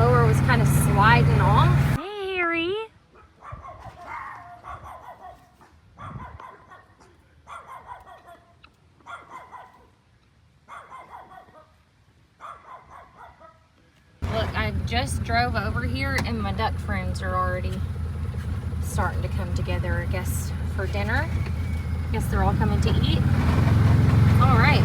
mower was kind of sliding off. Hey, Harry. Look, I just drove over here and my duck friends are already starting to come together, I guess, for dinner. I guess they're all coming to eat. All right.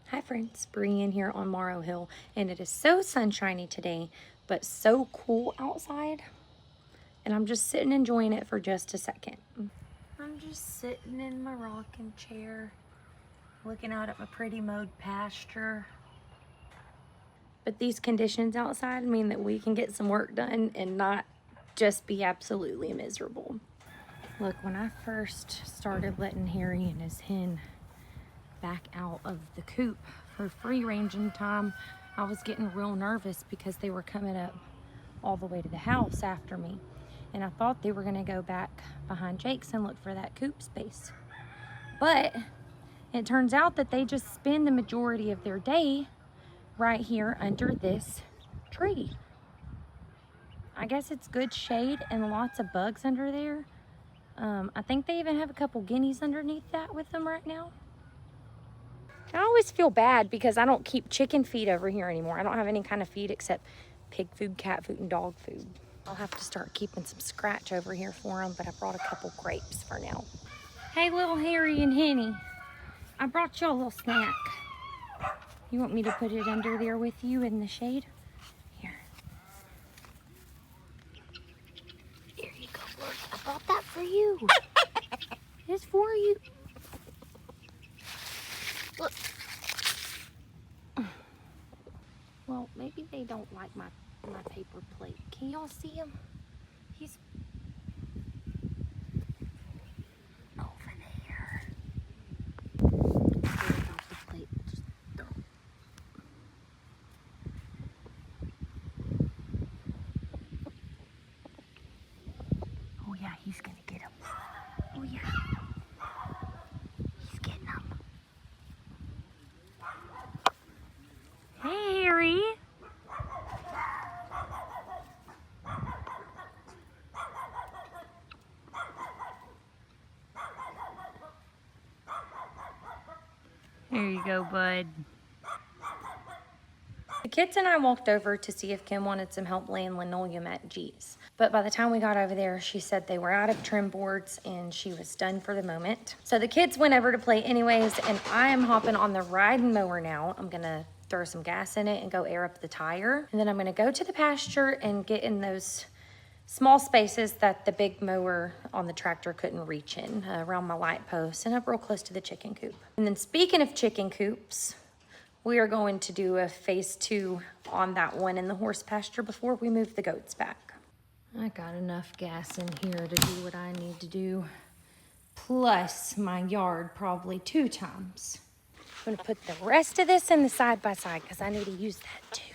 Hi friends, Brienne here on Morrow Hill, and it is so sunshiny today, but so cool outside, and I'm just sitting enjoying it for just a second. I'm just sitting in my rocking chair, looking out at my pretty mowed pasture. But these conditions outside mean that we can get some work done and not just be absolutely miserable. Look, when I first started letting Harry and his hen back out of the coop for free ranging time, I was getting real nervous because they were coming up all the way to the house after me, and I thought they were going to go back behind Jake's and look for that coop space. But it turns out that they just spend the majority of their day right here under this tree. I guess it's good shade and lots of bugs under there. I think they even have a couple guineas underneath that with them right now. I always feel bad because I don't keep chicken feed over here anymore. I don't have any kind of feed except pig food, cat food, and dog food. I'll have to start keeping some scratch over here for them, but I brought a couple grapes for now. Hey, little Harry and Henny, I brought you a little snack. You want me to put it under there with you in the shade? Here. Here you go, look. I brought that for you. It's for you. Look. Well, maybe they don't like my paper plate. Can y'all see him? He's over there. Sorry about the plate. Just throw. Oh yeah, he's gonna get him. Oh yeah. He's getting him. Hey, Harry. There you go, bud. The kids and I walked over to see if Kim wanted some help laying linoleum at G's. But by the time we got over there, she said they were out of trim boards and she was done for the moment. So the kids went over to play anyways, and I am hopping on the riding mower now. I'm gonna throw some gas in it and go air up the tire. And then I'm gonna go to the pasture and get in those small spaces that the big mower on the tractor couldn't reach in, around my light post and up real close to the chicken coop. And then speaking of chicken coops, we are going to do a phase 2 on that one in the horse pasture before we move the goats back. I got enough gas in here to do what I need to do, plus my yard probably 2 times. I'm gonna put the rest of this in the side-by-side because I need to use that too.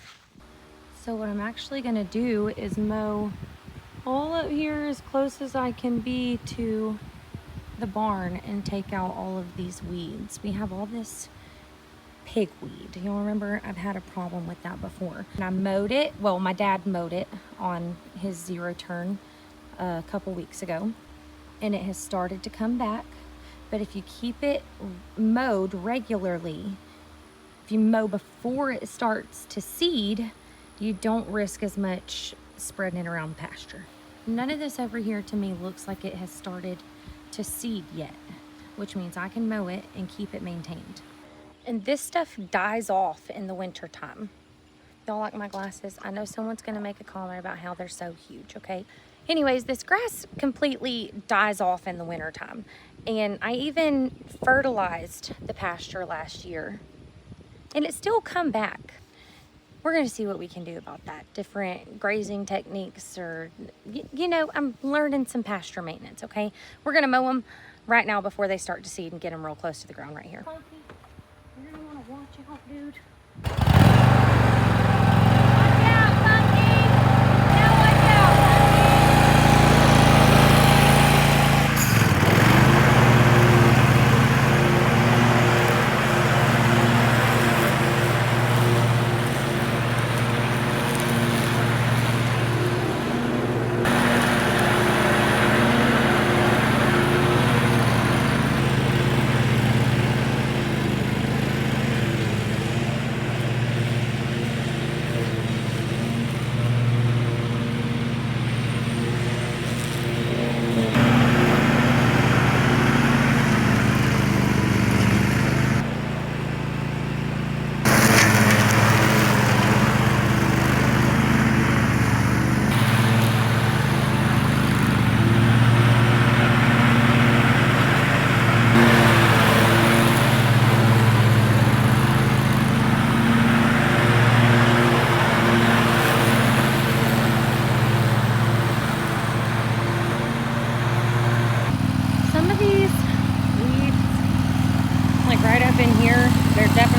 So what I'm actually gonna do is mow all up here as close as I can be to the barn and take out all of these weeds. We have all this pigweed. You'll remember I've had a problem with that before. And I mowed it, well, my dad mowed it on his 0 turn a couple weeks ago, and it has started to come back. But if you keep it mowed regularly, if you mow before it starts to seed, you don't risk as much spreading it around pasture. None of this over here to me looks like it has started to seed yet, which means I can mow it and keep it maintained. And this stuff dies off in the winter time. Y'all like my glasses? I know someone's gonna make a comment about how they're so huge, okay? Anyways, this grass completely dies off in the winter time. And I even fertilized the pasture last year and it still come back. We're gonna see what we can do about that. Different grazing techniques, or, you know, I'm learning some pasture maintenance, okay? We're gonna mow them right now before they start to seed and get them real close to the ground right here. Funky, you're gonna wanna watch out, dude. Watch out, Funky! Now watch out, Funky!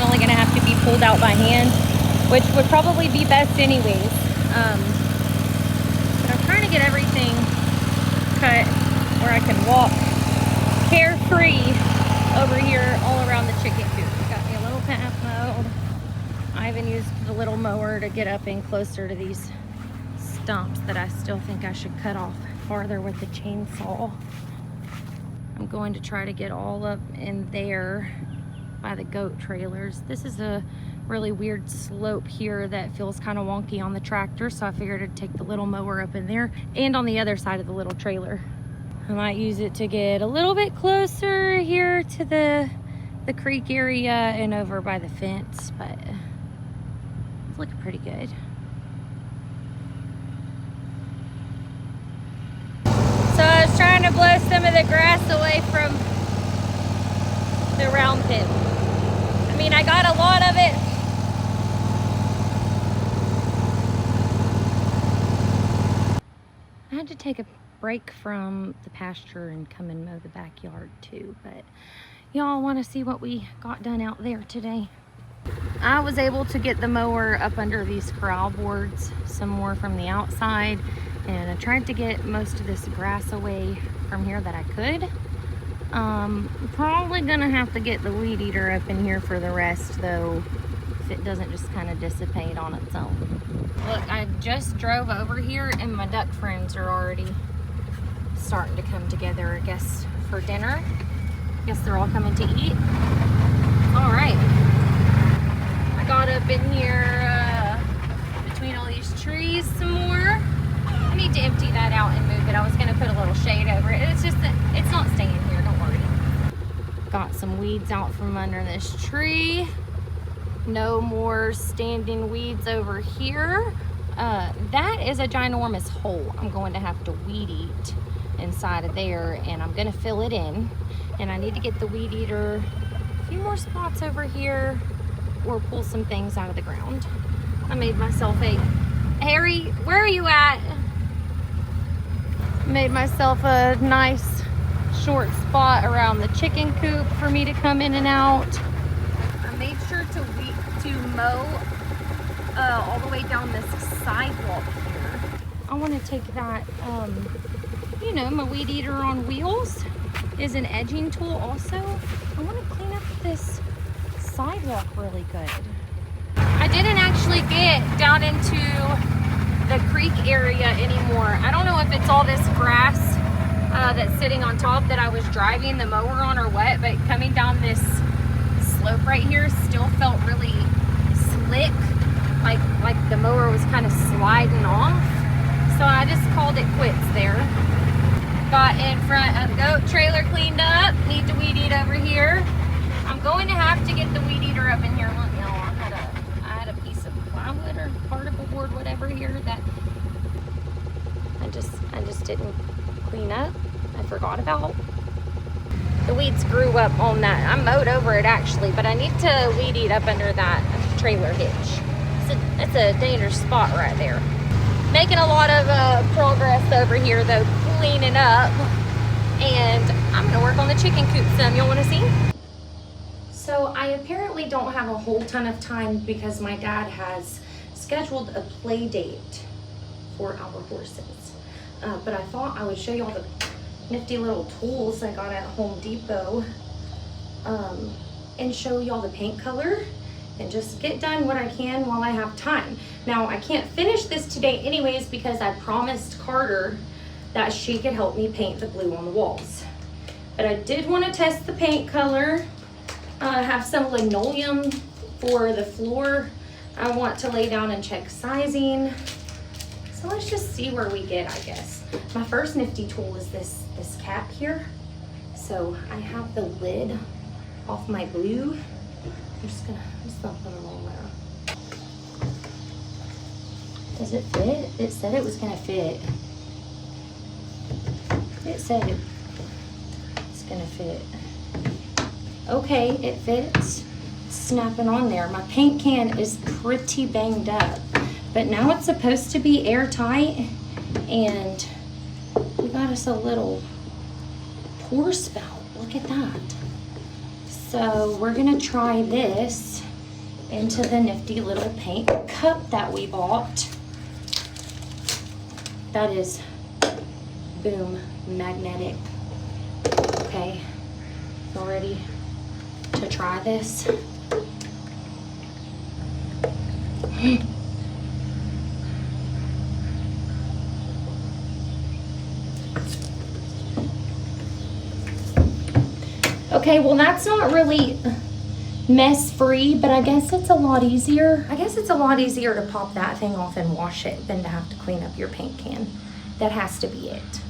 definitely gonna have to be pulled out by hand, which would probably be best anyways. But I'm trying to get everything cut where I can walk carefree over here all around the chicken coop. Got me a little path mowed. I even used the little mower to get up in closer to these stumps that I still think I should cut off farther with the chainsaw. I'm going to try to get all up in there by the goat trailers. This is a really weird slope here that feels kind of wonky on the tractor, so I figured I'd take the little mower up in there and on the other side of the little trailer. I might use it to get a little bit closer here to the creek area and over by the fence, but it's looking pretty good. So I was trying to blow some of the grass away from the round pin. I mean, I got a lot of it. I had to take a break from the pasture and come and mow the backyard too, but y'all want to see what we got done out there today. I was able to get the mower up under these corral boards some more from the outside, and I tried to get most of this grass away from here that I could. Probably gonna have to get the weed eater up in here for the rest though, if it doesn't just kind of dissipate on its own. Look, I just drove over here and my duck friends are already starting to come together, I guess, for dinner. I guess they're all coming to eat. All right. I got up in here between all these trees some more. I need to empty that out and move it. I was gonna put a little shade over it. It's just that it's not staying here, don't worry. Got some weeds out from under this tree. No more standing weeds over here. That is a ginormous hole I'm going to have to weed eat inside of there, and I'm gonna fill it in. And I need to get the weed eater a few more spots over here or pull some things out of the ground. I made myself a, Harry, where are you at? Made myself a nice short spot around the chicken coop for me to come in and out. I made sure to mow all the way down this sidewalk here. I want to take that, you know, my weed eater on wheels is an edging tool also. I want to clean up this sidewalk really good. I didn't actually get down into the creek area anymore. I don't know if it's all this grass that's sitting on top that I was driving the mower on or what, but coming down this slope right here still felt really slick, like the mower was kind of sliding off. So I just called it quits there. Got in front of the goat trailer cleaned up. Need to weed eat over here. I'm going to have to get the weed eater up in here. Look, y'all, I had a piece of plywood or particle board, whatever here that I just didn't clean up. I forgot about. The weeds grew up on that. I mowed over it actually, but I need to weed eat up under that trailer hitch. It's a dangerous spot right there. Making a lot of progress over here though, cleaning up, and I'm gonna work on the chicken coop some. Y'all wanna see? So I apparently don't have a whole ton of time because my dad has scheduled a play date for our horses. But I thought I would show you all the nifty little tools I got at Home Depot and show y'all the paint color and just get done what I can while I have time. Now, I can't finish this today anyways because I promised Carter that she could help me paint the blue on the walls. But I did want to test the paint color, have some linoleum for the floor. I want to lay down and check sizing. So let's just see where we get, I guess. My first nifty tool is this cap here. So I have the lid off my blue. I'm just gonna put it on there. Does it fit? It said it was gonna fit. It said it's gonna fit. Okay, it fits. Snapping on there. My paint can is pretty banged up, but now it's supposed to be airtight, and we got us a little pour spout. Look at that. So we're gonna try this into the nifty little paint cup that we bought. That is, boom, magnetic. Okay, y'all ready to try this? Okay, well that's not really mess free, but I guess it's a lot easier. I guess it's a lot easier to pop that thing off and wash it than to have to clean up your paint can. That has to be it.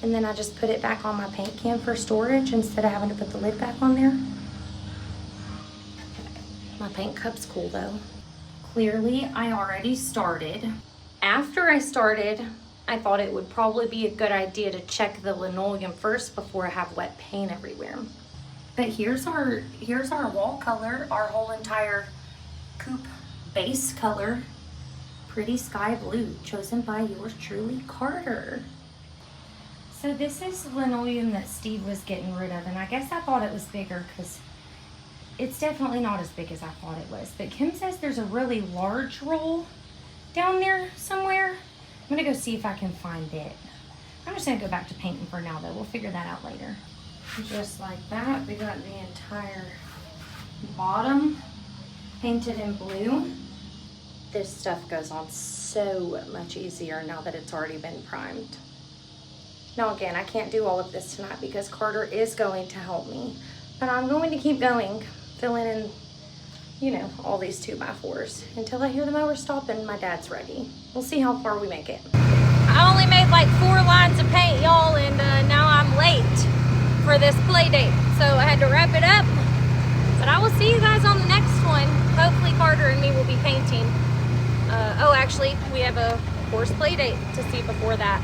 And then I just put it back on my paint can for storage instead of having to put the lid back on there. My paint cup's cool though. Clearly, I already started. After I started, I thought it would probably be a good idea to check the linoleum first before I have wet paint everywhere. But here's our wall color, our whole entire coupe base color. Pretty sky blue, chosen by yours truly, Karter. So this is linoleum that Steve was getting rid of, and I guess I thought it was bigger because it's definitely not as big as I thought it was. But Kim says there's a really large roll down there somewhere. I'm gonna go see if I can find it. I'm just gonna go back to painting for now though. We'll figure that out later. Just like that, we got the entire bottom painted in blue. This stuff goes on so much easier now that it's already been primed. Now again, I can't do all of this tonight because Karter is going to help me, but I'm going to keep going, filling in, you know, all these 2x4s until I hear the mower stop and my dad's ready. We'll see how far we make it. I only made like 4 lines of paint, y'all, and now I'm late for this play date, so I had to wrap it up. But I will see you guys on the next one. Hopefully Karter and me will be painting. Oh, actually, we have a horse play date to see before that.